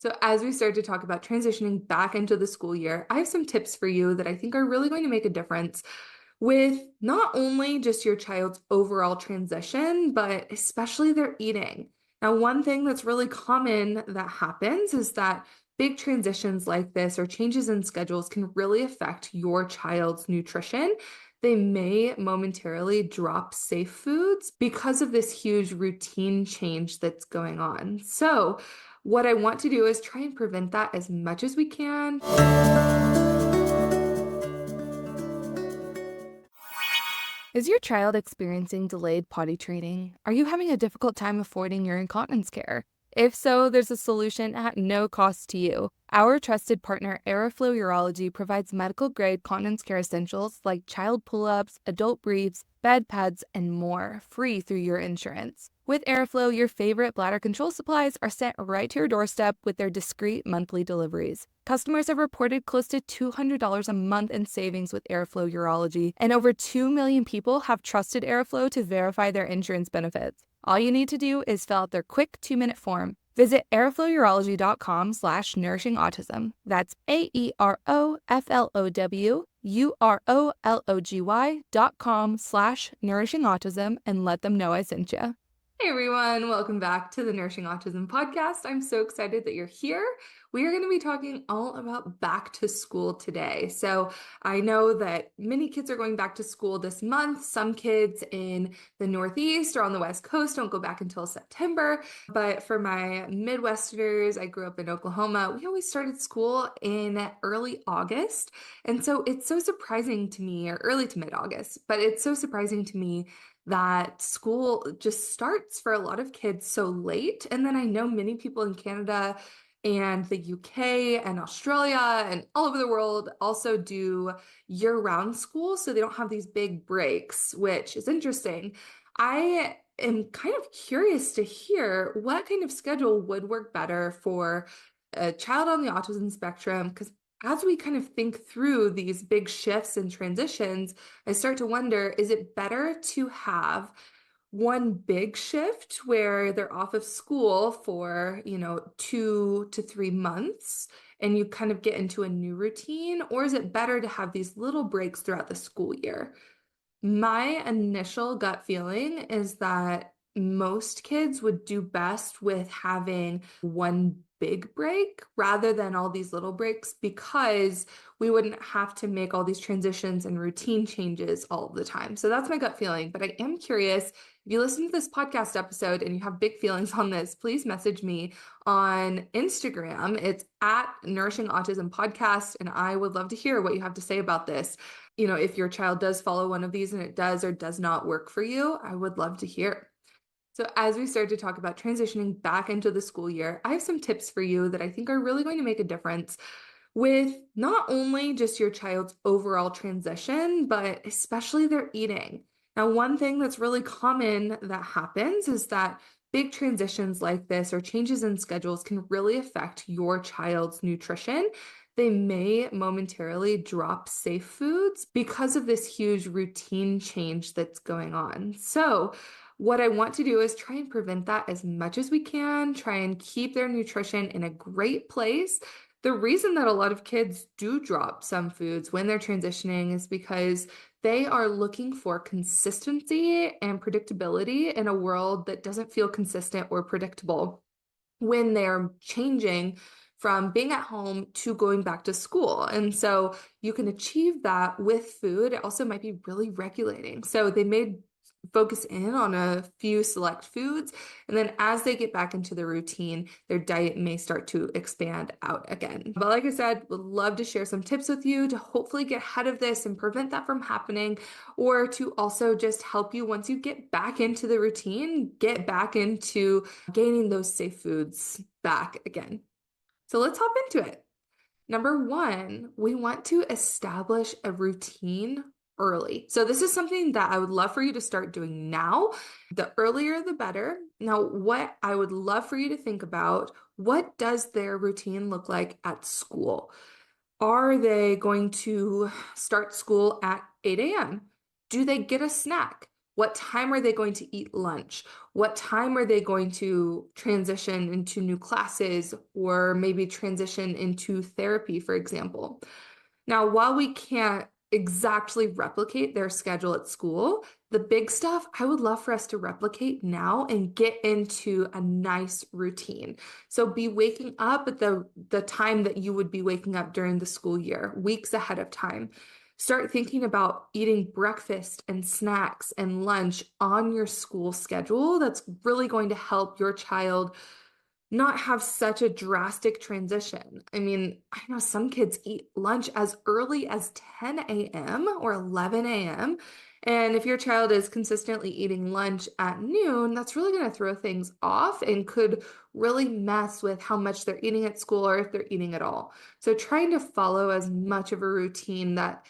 So, as we start to talk about transitioning back into the school year, I have some tips for you that I think are really going to make a difference with not only just your child's overall transition, but especially their eating. Now, one thing that's really common that happens is that big transitions like this or changes in schedules can really affect your child's nutrition. They may momentarily drop safe foods because of this huge routine change that's going on. So, what I want to do is try and prevent that as much as we can. Is your child experiencing delayed potty training? Are you having a difficult time affording your incontinence care? If so, there's a solution at no cost to you. Our trusted partner, Aeroflow Urology, provides medical-grade continence care essentials like child pull-ups, adult briefs, bed pads, and more, free through your insurance. With Aeroflow, your favorite bladder control supplies are sent right to your doorstep with their discreet monthly deliveries. Customers have reported close to $200 a month in savings with Airflow Urology, and over 2 million people have trusted Airflow to verify their insurance benefits. All you need to do is fill out their quick 2-minute form. Visit airflowurology.com/nourishingautism. That's AEROFLOWUROLOGY.com/nourishingautism and let them know I sent you. Hey everyone, welcome back to the Nourishing Autism Podcast. I'm so excited that you're here. We are going to be talking all about back to school today. So I know that many kids are going back to school this month. Some kids in the Northeast or on the West Coast don't go back until September. But for my Midwesterners, I grew up in Oklahoma. We always started school in early August. And so it's so surprising to me, or early to mid-August, but it's so surprising to me that school just starts for a lot of kids so late. And then I know many people in Canada and the UK and Australia and all over the world also do year-round school, so they don't have these big breaks, which is interesting. I am kind of curious to hear what kind of schedule would work better for a child on the autism spectrum, because as we kind of think through these big shifts and transitions, I start to wonder, is it better to have one big shift where they're off of school for, 2 to 3 months and you kind of get into a new routine? Or is it better to have these little breaks throughout the school year? My initial gut feeling is that most kids would do best with having one big break rather than all these little breaks, because we wouldn't have to make all these transitions and routine changes all the time. So that's my gut feeling. But I am curious, if you listen to this podcast episode and you have big feelings on this, please message me on Instagram. It's at Nourishing Autism Podcast, and I would love to hear what you have to say about this. If your child does follow one of these and it does or does not work for you, I would love to hear. So, as we start to talk about transitioning back into the school year, I have some tips for you that I think are really going to make a difference with not only just your child's overall transition, but especially their eating. Now, one thing that's really common that happens is that big transitions like this or changes in schedules can really affect your child's nutrition. They may momentarily drop safe foods because of this huge routine change that's going on. So, what I want to do is try and prevent that as much as we can, try and keep their nutrition in a great place. The reason that a lot of kids do drop some foods when they're transitioning is because they are looking for consistency and predictability in a world that doesn't feel consistent or predictable when they're changing from being at home to going back to school. And so you can achieve that with food. It also might be really regulating. So they may focus in on a few select foods, and then as they get back into the routine, their diet may start to expand out again. But like I said, would love to share some tips with you to hopefully get ahead of this and prevent that from happening, or to also just help you once you get back into the routine, get back into gaining those safe foods back again. So let's hop into it. Number one, we want to establish a routine early. So this is something that I would love for you to start doing now. The earlier, the better. Now, what I would love for you to think about, what does their routine look like at school? Are they going to start school at 8 a.m.? Do they get a snack? What time are they going to eat lunch? What time are they going to transition into new classes or maybe transition into therapy, for example? Now, while we can't exactly replicate their schedule at school, the big stuff I would love for us to replicate now and get into a nice routine. So be waking up at the time that you would be waking up during the school year, weeks ahead of time. Start thinking about eating breakfast and snacks and lunch on your school schedule. That's really going to help your child not have such a drastic transition. I mean, I know some kids eat lunch as early as 10 a.m. or 11 a.m. And if your child is consistently eating lunch at noon, that's really going to throw things off and could really mess with how much they're eating at school or if they're eating at all. So trying to follow as much of a routine that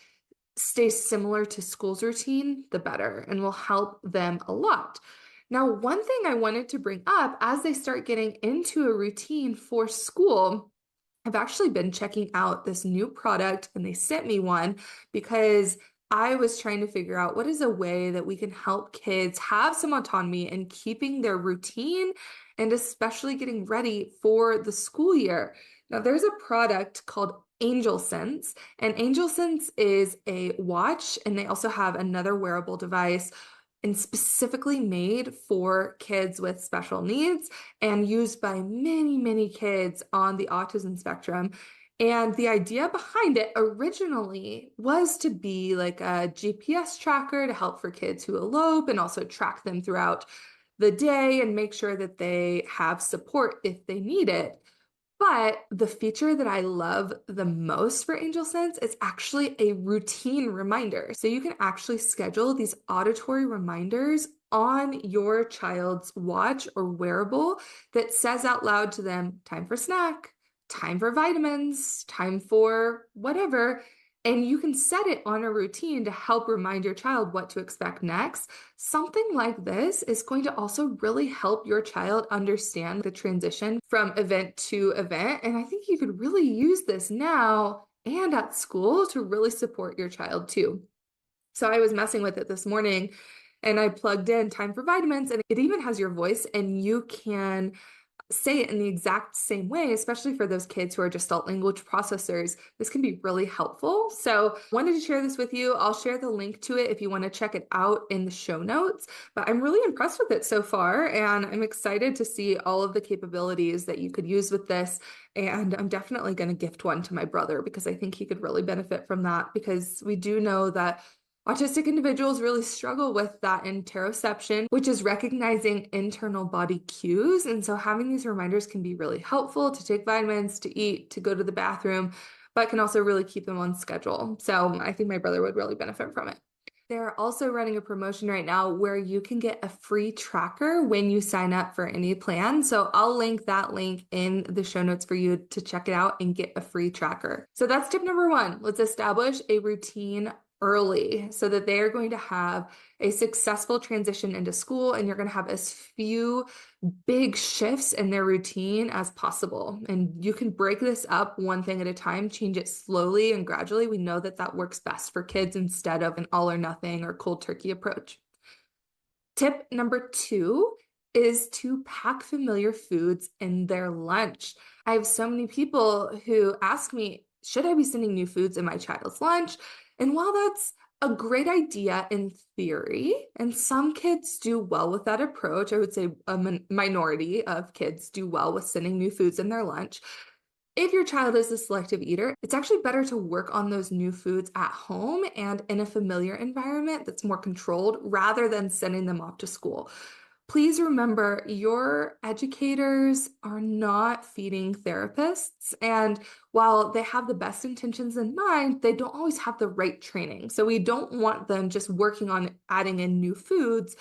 stays similar to school's routine, the better, and will help them a lot. Now, one thing I wanted to bring up as they start getting into a routine for school, I've actually been checking out this new product and they sent me one because I was trying to figure out what is a way that we can help kids have some autonomy in keeping their routine and especially getting ready for the school year. Now, there's a product called Angel Sense, and Angel Sense is a watch, and they also have another wearable device and specifically made for kids with special needs and used by many, many kids on the autism spectrum. And the idea behind it originally was to be like a GPS tracker to help for kids who elope and also track them throughout the day and make sure that they have support if they need it. But the feature that I love the most for Angel Sense is actually a routine reminder. So you can actually schedule these auditory reminders on your child's watch or wearable that says out loud to them, time for snack, time for vitamins, time for whatever. And you can set it on a routine to help remind your child what to expect next. Something like this is going to also really help your child understand the transition from event to event. And I think you could really use this now and at school to really support your child too. So I was messing with it this morning and I plugged in time for vitamins, and it even has your voice, and you can say it in the exact same way, especially for those kids who are gestalt language processors. This can be really helpful. So wanted to share this with you. I'll share the link to it if you want to check it out in the show notes, but I'm really impressed with it so far. And I'm excited to see all of the capabilities that you could use with this. And I'm definitely going to gift one to my brother because I think he could really benefit from that, because we do know that autistic individuals really struggle with that interoception, which is recognizing internal body cues. And so having these reminders can be really helpful to take vitamins, to eat, to go to the bathroom, but can also really keep them on schedule. So I think my brother would really benefit from it. They're also running a promotion right now where you can get a free tracker when you sign up for any plan. So I'll link that link in the show notes for you to check it out and get a free tracker. So that's tip number one. Let's establish a routine early so that they are going to have a successful transition into school, and you're going to have as few big shifts in their routine as possible. And you can break this up one thing at a time, change it slowly and gradually. We know that that works best for kids instead of an all or nothing or cold turkey approach. Tip number two is to pack familiar foods in their lunch. I have so many people who ask me, should I be sending new foods in my child's lunch? And while that's a great idea in theory, and some kids do well with that approach, I would say a minority of kids do well with sending new foods in their lunch. If your child is a selective eater, it's actually better to work on those new foods at home and in a familiar environment that's more controlled rather than sending them off to school. Please remember, your educators are not feeding therapists. And while they have the best intentions in mind, they don't always have the right training. So we don't want them just working on adding in new foods,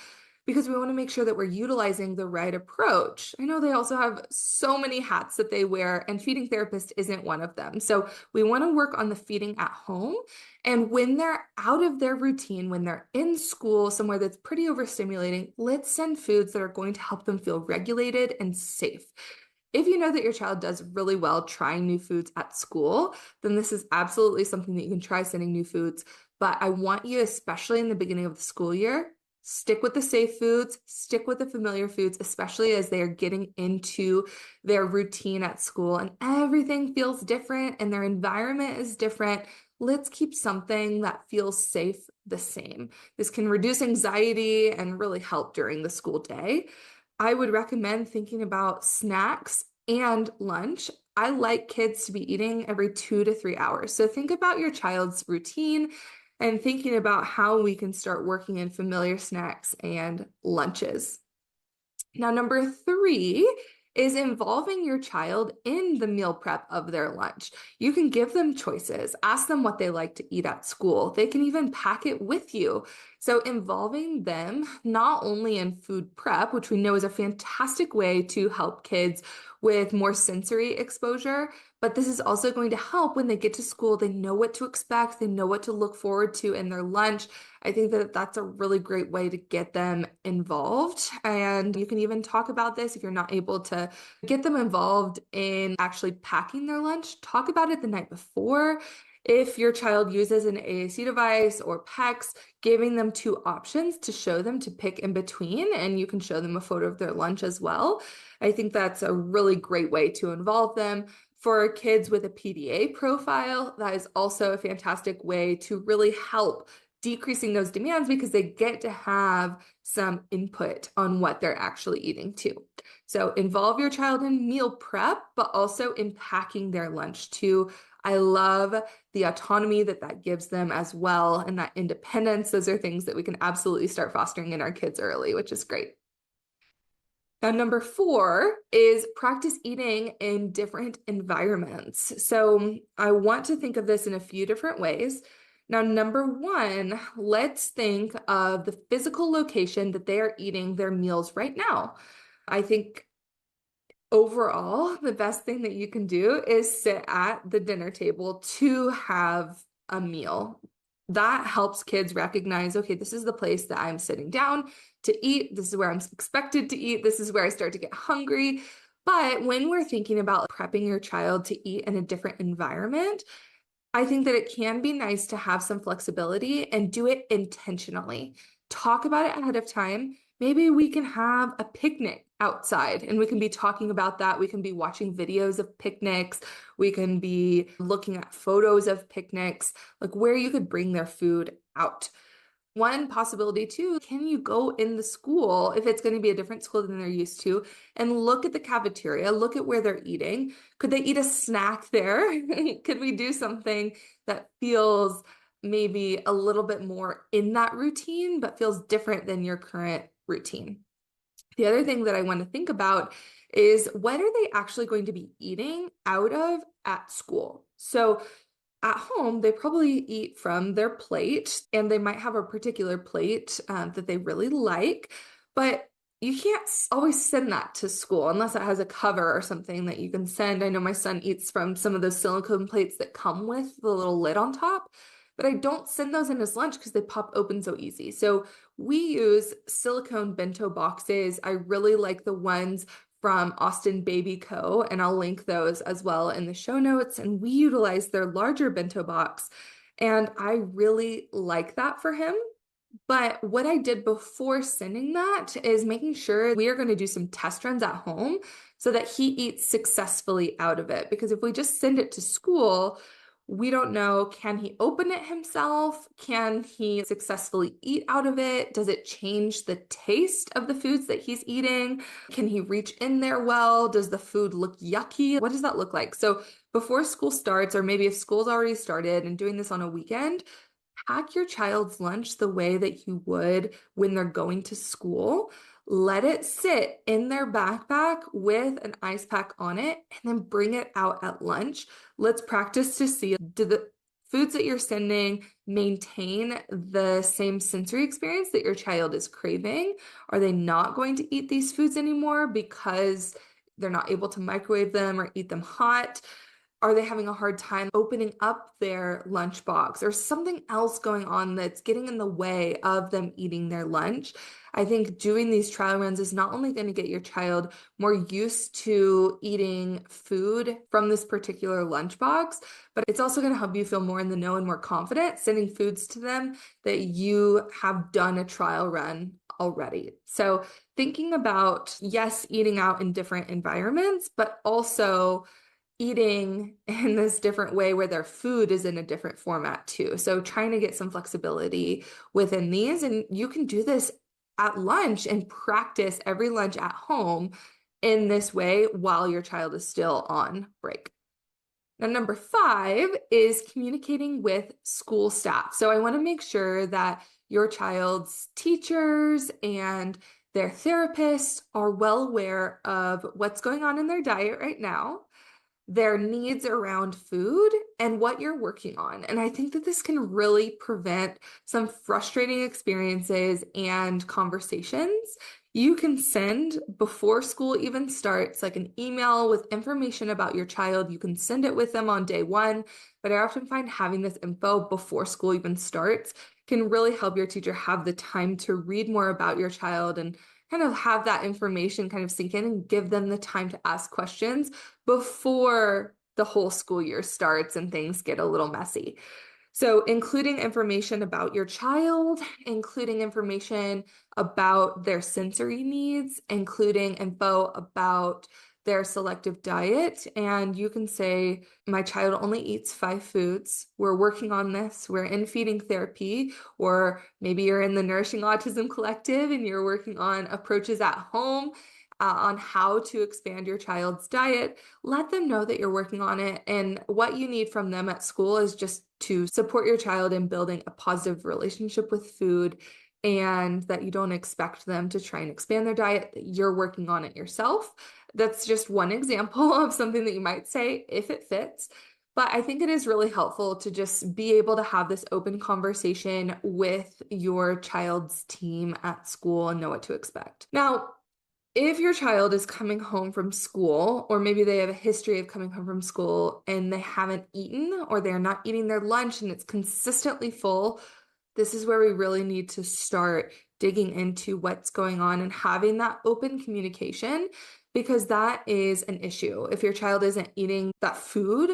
because we want to make sure that we're utilizing the right approach. I know they also have so many hats that they wear, and feeding therapist isn't one of them. So we want to work on the feeding at home. And when they're out of their routine, when they're in school, somewhere that's pretty overstimulating, let's send foods that are going to help them feel regulated and safe. If you know that your child does really well trying new foods at school, then this is absolutely something that you can try, sending new foods. But I want you, especially in the beginning of the school year, Stick with the safe foods, stick with the familiar foods, especially as they are getting into their routine at school and everything feels different and their environment is different. Let's keep something that feels safe the same. This can reduce anxiety and really help during the school day. I would recommend thinking about snacks and lunch. I like kids to be eating every 2 to 3 hours. So think about your child's routine and thinking about how we can start working in familiar snacks and lunches. Now, number 3 is involving your child in the meal prep of their lunch. You can give them choices, ask them what they like to eat at school. They can even pack it with you. So involving them not only in food prep, which we know is a fantastic way to help kids with more sensory exposure, but this is also going to help when they get to school. They know what to expect. They know what to look forward to in their lunch. I think that that's a really great way to get them involved. And you can even talk about this if you're not able to get them involved in actually packing their lunch. Talk about it the night before. If your child uses an AAC device or PECs, giving them 2 options to show them to pick in between, and you can show them a photo of their lunch as well. I think that's a really great way to involve them. For kids with a PDA profile, that is also a fantastic way to really help decreasing those demands because they get to have some input on what they're actually eating too. So involve your child in meal prep, but also in packing their lunch too. I love the autonomy that that gives them as well, and that independence. Those are things that we can absolutely start fostering in our kids early, which is great. Now, number 4 is practice eating in different environments. So I want to think of this in a few different ways. Now, number 1, let's think of the physical location that they are eating their meals right now. I think overall, the best thing that you can do is sit at the dinner table to have a meal. That helps kids recognize, okay, this is the place that I'm sitting down to eat. This is where I'm expected to eat. This is where I start to get hungry. But when we're thinking about prepping your child to eat in a different environment, I think that it can be nice to have some flexibility and do it intentionally. Talk about it ahead of time. Maybe we can have a picnic outside and we can be talking about that. We can be watching videos of picnics. We can be looking at photos of picnics, like where you could bring their food out. One possibility too, can you go in the school, if it's going to be a different school than they're used to, and look at the cafeteria, look at where they're eating? Could they eat a snack there? Could we do something that feels maybe a little bit more in that routine, but feels different than your current routine? The other thing that I want to think about is what are they actually going to be eating out of at school? So at home, they probably eat from their plate, and they might have a particular plate that they really like, but you can't always send that to school unless it has a cover or something that you can send. I know my son eats from some of those silicone plates that come with the little lid on top, but I don't send those in his lunch because they pop open so easy. So we use silicone bento boxes. I really like the ones from Austin Baby Co. And I'll link those as well in the show notes. And we utilize their larger bento box. And I really like that for him. But what I did before sending that is making sure we are going to do some test runs at home so that he eats successfully out of it. Because if we just send it to school, we don't know, can he open it himself? Can he successfully eat out of it? Does it change the taste of the foods that he's eating? Can he reach in there well? Does the food look yucky? What does that look like? So before school starts, or maybe if school's already started and doing this on a weekend, pack your child's lunch the way that you would when they're going to school. Let it sit in their backpack with an ice pack on it, and then bring it out at lunch. Let's practice to see, do the foods that you're sending maintain the same sensory experience that your child is craving? Are they not going to eat these foods anymore because they're not able to microwave them or eat them hot? Are they having a hard time opening up their lunchbox or something else going on that's getting in the way of them eating their lunch? I think doing these trial runs is not only going to get your child more used to eating food from this particular lunchbox, but it's also going to help you feel more in the know and more confident sending foods to them that you have done a trial run already. So thinking about, yes, eating out in different environments, but also eating in this different way where their food is in a different format too. So trying to get some flexibility within these, and you can do this at lunch and practice every lunch at home in this way while your child is still on break. Now, number 5 is communicating with school staff. So I want to make sure that your child's teachers and their therapists are well aware of what's going on in their diet right now, their needs around food, and what you're working on. And I think that this can really prevent some frustrating experiences and conversations. You can send before school even starts, like an email with information about your child. You can send it with them on day 1, but I often find having this info before school even starts can really help your teacher have the time to read more about your child and kind of have that information kind of sink in and give them the time to ask questions before the whole school year starts and things get a little messy. So including information about your child, including information about their sensory needs, including info about their selective diet. And you can say, my child only eats 5 foods. We're working on this. We're in feeding therapy, or maybe you're in the Nourishing Autism Collective and you're working on approaches at home on how to expand your child's diet. Let them know that you're working on it. And what you need from them at school is just to support your child in building a positive relationship with food, and that you don't expect them to try and expand their diet, that you're working on it yourself. That's just one example of something that you might say if it fits. But I think it is really helpful to just be able to have this open conversation with your child's team at school and know what to expect. Now, if your child is coming home from school, or maybe they have a history of coming home from school and they haven't eaten, or they're not eating their lunch and it's consistently full, this is where we really need to start digging into what's going on and having that open communication, because that is an issue. If your child isn't eating that food,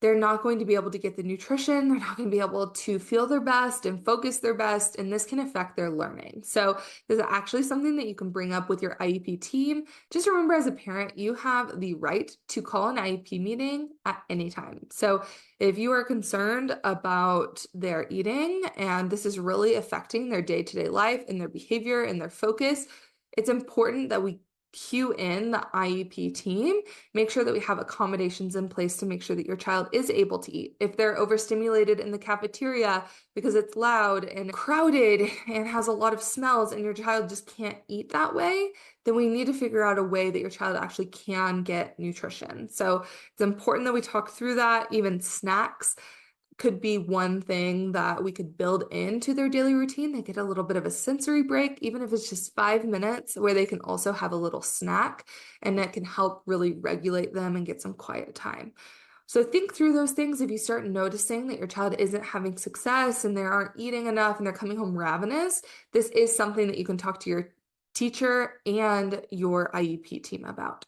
they're not going to be able to get the nutrition. They're not going to be able to feel their best and focus their best, and this can affect their learning. So this is actually something that you can bring up with your IEP team. Just remember, as a parent, you have the right to call an IEP meeting at any time. So if you are concerned about their eating and this is really affecting their day-to-day life and their behavior and their focus, it's important that we cue in the IEP team, make sure that we have accommodations in place to make sure that your child is able to eat. If they're overstimulated in the cafeteria because it's loud and crowded and has a lot of smells and your child just can't eat that way, then we need to figure out a way that your child actually can get nutrition. So it's important that we talk through that. Even snacks could be one thing that we could build into their daily routine. They get a little bit of a sensory break, even if it's just 5 minutes, where they can also have a little snack, and that can help really regulate them and get some quiet time. So think through those things. If you start noticing that your child isn't having success and they aren't eating enough and they're coming home ravenous, this is something that you can talk to your teacher and your IEP team about.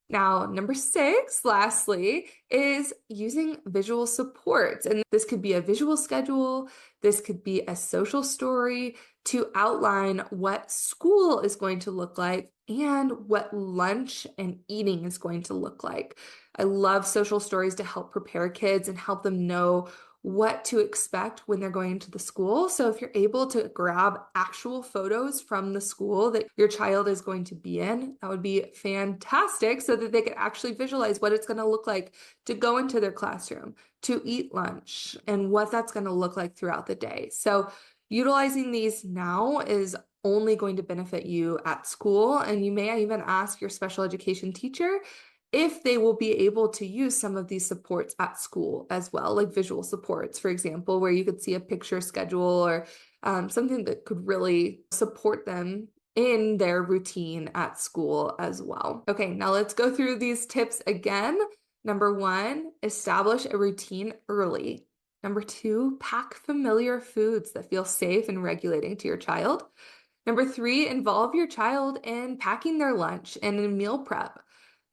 Now, number 6, lastly, is using visual supports. And this could be a visual schedule, this could be a social story to outline what school is going to look like and what lunch and eating is going to look like. I love social stories to help prepare kids and help them know what to expect when they're going to the school. So if you're able to grab actual photos from the school that your child is going to be in, that would be fantastic, so that they could actually visualize what it's going to look like to go into their classroom, to eat lunch, and what that's going to look like throughout the day. So utilizing these now is only going to benefit you at school, and you may even ask your special education teacher if they will be able to use some of these supports at school as well, like visual supports, for example, where you could see a picture schedule or something that could really support them in their routine at school as well. Okay, now let's go through these tips again. Number 1, establish a routine early. Number 2, pack familiar foods that feel safe and regulating to your child. Number 3, involve your child in packing their lunch and in meal prep.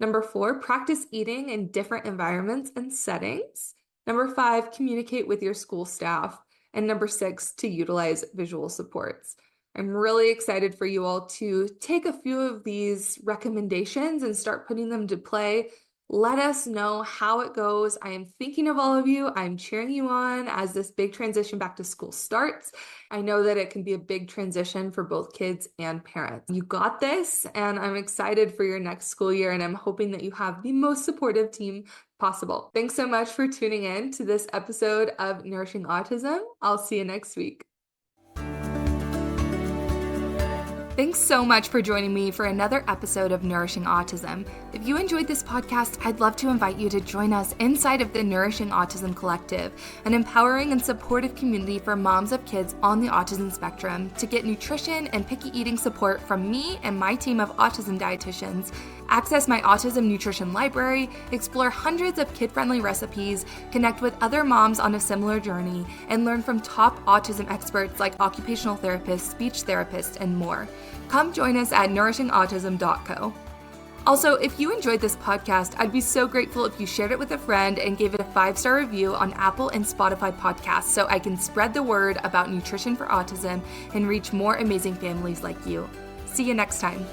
Number 4, practice eating in different environments and settings. Number 5, communicate with your school staff. And number 6, to utilize visual supports. I'm really excited for you all to take a few of these recommendations and start putting them to play. Let us know how it goes. I am thinking of all of you. I'm cheering you on as this big transition back to school starts. I know that it can be a big transition for both kids and parents. You got this, and I'm excited for your next school year, and I'm hoping that you have the most supportive team possible. Thanks so much for tuning in to this episode of Nourishing Autism. I'll see you next week. Thanks so much for joining me for another episode of Nourishing Autism. If you enjoyed this podcast, I'd love to invite you to join us inside of the Nourishing Autism Collective, an empowering and supportive community for moms of kids on the autism spectrum to get nutrition and picky eating support from me and my team of autism dietitians, access my autism nutrition library, explore hundreds of kid-friendly recipes, connect with other moms on a similar journey, and learn from top autism experts like occupational therapists, speech therapists, and more. Come join us at nourishingautism.co. Also, if you enjoyed this podcast, I'd be so grateful if you shared it with a friend and gave it a 5-star review on Apple and Spotify podcasts so I can spread the word about nutrition for autism and reach more amazing families like you. See you next time.